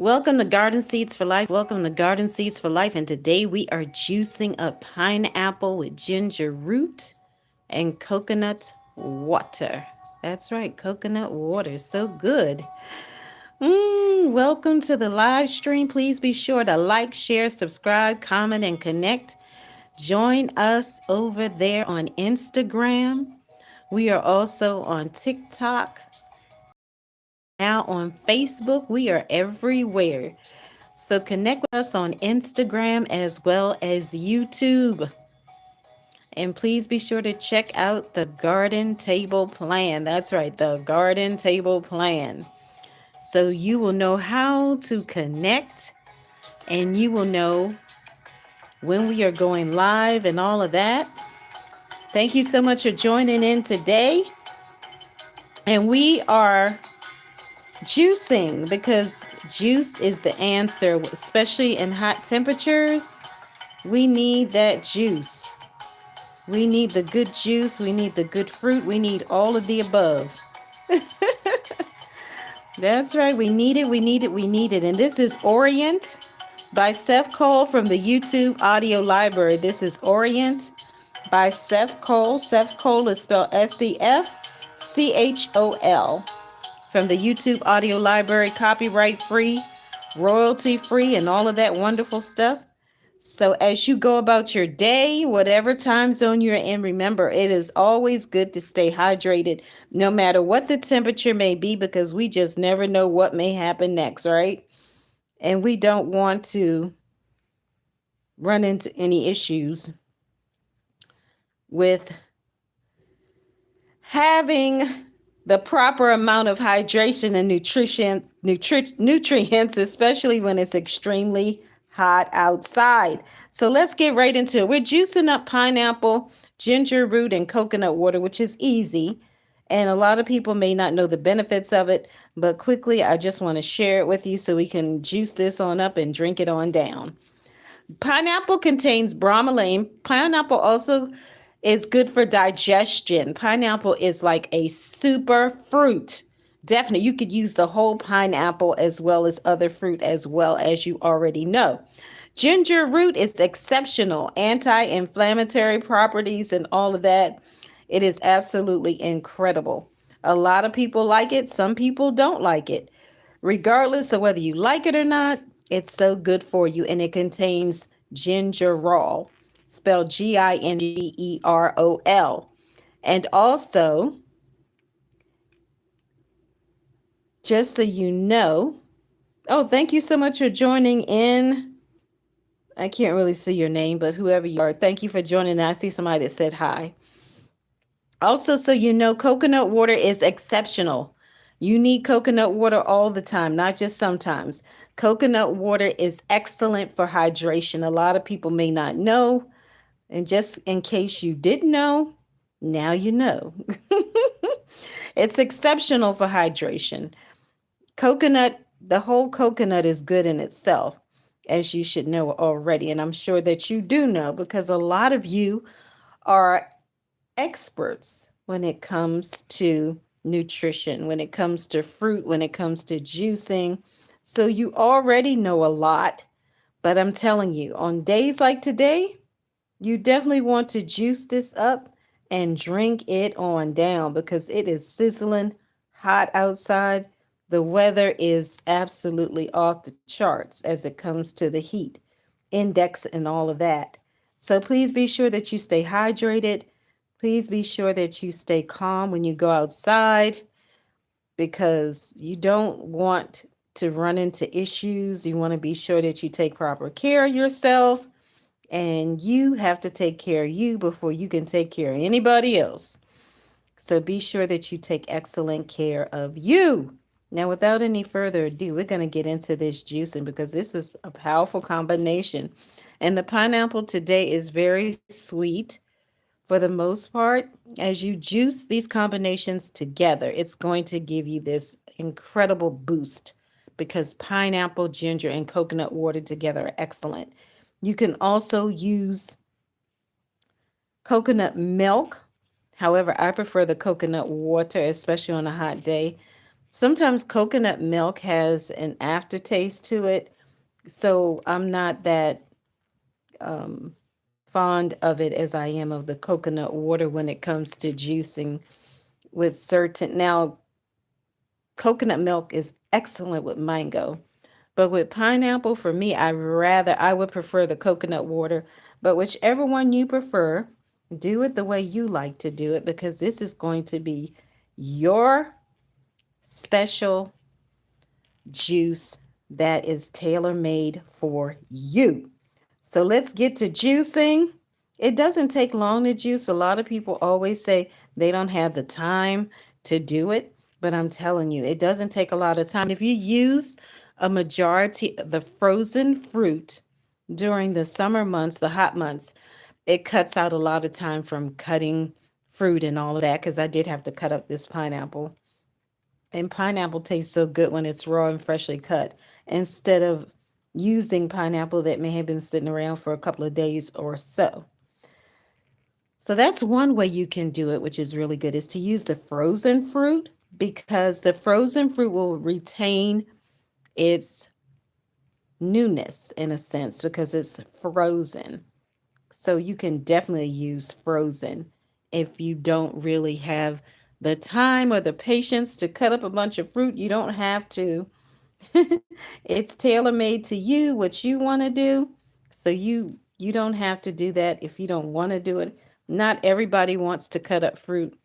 Welcome to Garden Seeds for Life. Welcome to Garden Seeds for Life. And today we are juicing up pineapple with ginger root and coconut water. That's right, coconut water. So good. Welcome to the live stream. Please be sure to like, share, subscribe, comment, and connect. Join us over there on Instagram. We are also on TikTok. Now on Facebook. We are everywhere. So connect with us on Instagram as well as YouTube. And please be sure to check out the Garden Table Plan. That's right, the Garden Table Plan. So you will know how to connect and you will know when we are going live and all of that. Thank you so much for joining in today. And we are juicing because juice is the answer, especially in hot temperatures. We need that juice. We need the good juice. We need the good fruit. We need all of the above. That's right. We need it. We need it. We need it. And this is Orient by Seth Cole from the YouTube audio library. This is Orient by Seth Cole. Seth Cole is spelled Sefchol from the YouTube audio library, copyright free, royalty free, and all of that wonderful stuff. So as you go about your day, whatever time zone you're in, remember, it is always good to stay hydrated no matter what the temperature may be, because we just never know what may happen next, right? And we don't want to run into any issues with having the proper amount of hydration and nutrients, especially when it's extremely hot outside. So let's get right into it. We're juicing up pineapple, ginger root, and coconut water, which is easy. And a lot of people may not know the benefits of it, but quickly, I just want to share it with you so we can juice this on up and drink it on down. Pineapple contains bromelain. Pineapple also is good for digestion. Pineapple is like a super fruit. Definitely, you could use the whole pineapple as well as other fruit as well, as you already know. Ginger root is exceptional, anti-inflammatory properties and all of that. It is absolutely incredible. A lot of people like it. Some people don't like it. Regardless of whether you like it or not, it's so good for you. And it contains gingerol, spelled Gingerol. And also, just so you know, oh, thank you so much for joining in. I can't really see your name, but whoever you are, thank you for joining. I see somebody that said hi. Also, so you know, coconut water is exceptional. You need coconut water all the time, not just sometimes. Coconut water is excellent for hydration. A lot of people may not know. And just in case you didn't know, now you know. It's exceptional for hydration. Coconut, the whole coconut is good in itself, as you should know already. And I'm sure that you do know because a lot of you are experts when it comes to nutrition, when it comes to fruit, when it comes to juicing. So you already know a lot. But I'm telling you, on days like today, you definitely want to juice this up and drink it on down because it is sizzling hot outside. The weather is absolutely off the charts as it comes to the heat index and all of that. So please be sure that you stay hydrated. Please be sure that you stay calm when you go outside because you don't want to run into issues. You want to be sure that you take proper care of yourself, and you have to take care of you before you can take care of anybody else. So be sure that you take excellent care of you. Now, without any further ado, we're going to get into this juicing because this is a powerful combination. And the pineapple today is very sweet for the most part. As you juice these combinations together, it's going to give you this incredible boost because pineapple, ginger, and coconut water together are excellent. You can also use coconut milk. However, I prefer the coconut water, especially on a hot day. Sometimes coconut milk has an aftertaste to it, so I'm not that fond of it as I am of the coconut water when it comes to juicing with certain. Now, coconut milk is excellent with mango, but with pineapple, for me, I would prefer the coconut water. But whichever one you prefer, do it the way you like to do it because this is going to be your special juice that is tailor made for you. So let's get to juicing. It doesn't take long to juice. A lot of people always say they don't have the time to do it, but I'm telling you, it doesn't take a lot of time. If you use a majority of the frozen fruit during the summer months, the hot months, it cuts out a lot of time from cutting fruit and all of that because I did have to cut up this pineapple. And pineapple tastes so good when it's raw and freshly cut instead of using pineapple that may have been sitting around for a couple of days or so. So that's one way you can do it, which is really good, is to use the frozen fruit because the frozen fruit will retain its newness in a sense because it's frozen. So you can definitely use frozen if you don't really have the time or the patience to cut up a bunch of fruit. You don't have to. It's tailor made to you, what you want to do. So you don't have to do that if you don't want to do it. Not everybody wants to cut up fruit,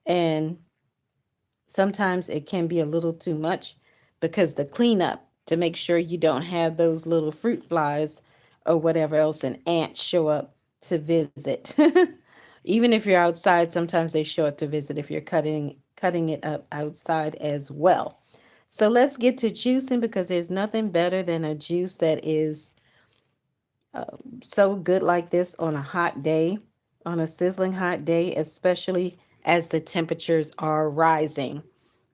and sometimes it can be a little too much because the cleanup to make sure you don't have those little fruit flies or whatever else and ants show up to visit. Even if you're outside, sometimes they show up to visit if you're cutting it up outside as well. So let's get to juicing because there's nothing better than a juice that is so good like this on a hot day, on a sizzling hot day, especially as the temperatures are rising.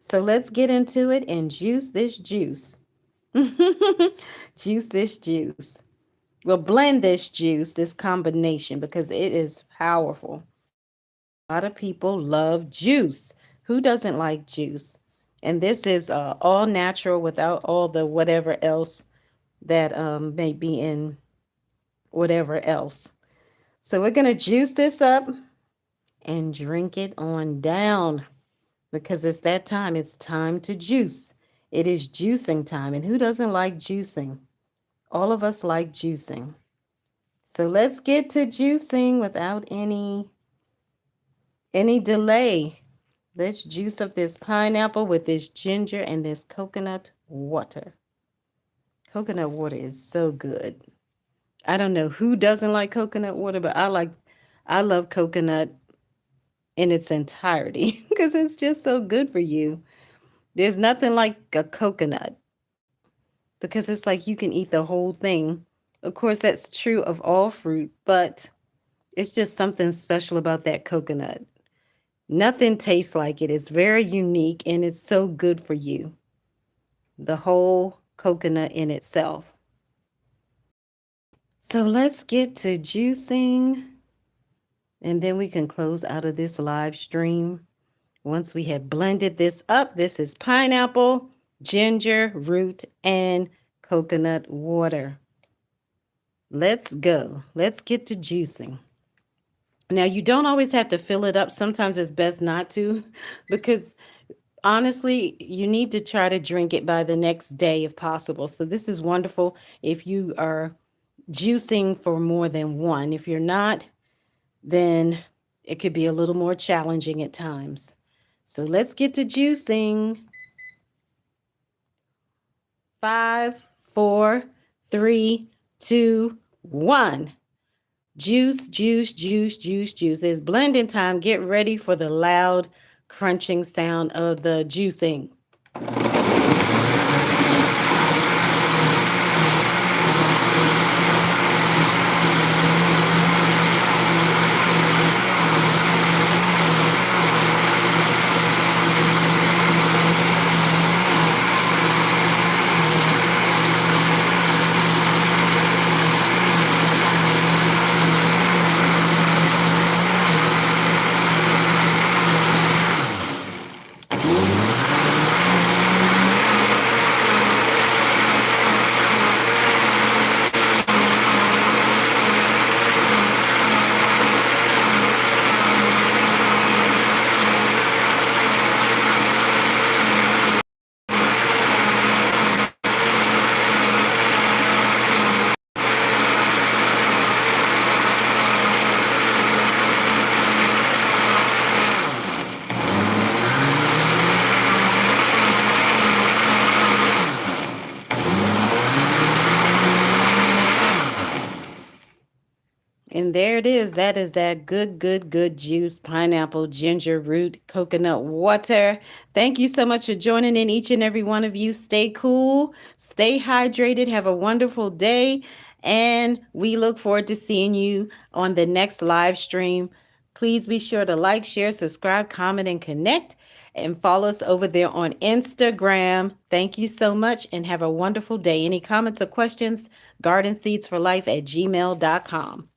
So let's get into it and juice this juice. Juice this juice. Well, blend this juice, this combination, because it is powerful. A lot of people love juice. Who doesn't like juice? And this is all natural without all the whatever else that may be in whatever else. So we're going to juice this up and drink it on down because it's that time. It's time to juice. It is juicing time. And who doesn't like juicing? All of us like juicing. So let's get to juicing without any delay. Let's juice up this pineapple with this ginger and this coconut water. Coconut water is so good. I don't know who doesn't like coconut water, but I love coconut in its entirety because it's just so good for you. There's nothing like a coconut because it's like you can eat the whole thing. Of course, that's true of all fruit, but it's just something special about that coconut. Nothing tastes like it. It's very unique and it's so good for you. The whole coconut in itself. So let's get to juicing and then we can close out of this live stream. Once we have blended this up, this is pineapple, ginger root, and coconut water. Let's go. Let's get to juicing. Now, you don't always have to fill it up. Sometimes it's best not to because honestly, you need to try to drink it by the next day if possible. So this is wonderful if you are juicing for more than one. If you're not, then it could be a little more challenging at times. So let's get to juicing. 5, 4, 3, 2, 1. Juice, juice, juice, juice, juice. It's blending time. Get ready for the loud crunching sound of the juicing. And there it is. That is that good juice, pineapple, ginger root, coconut water. Thank you so much for joining in, each and every one of you. Stay cool, stay hydrated, have a wonderful day. And we look forward to seeing you on the next live stream. Please be sure to like, share, subscribe, comment, and connect. And follow us over there on Instagram. Thank you so much and have a wonderful day. Any comments or questions? GardenSeedsForLife@gmail.com.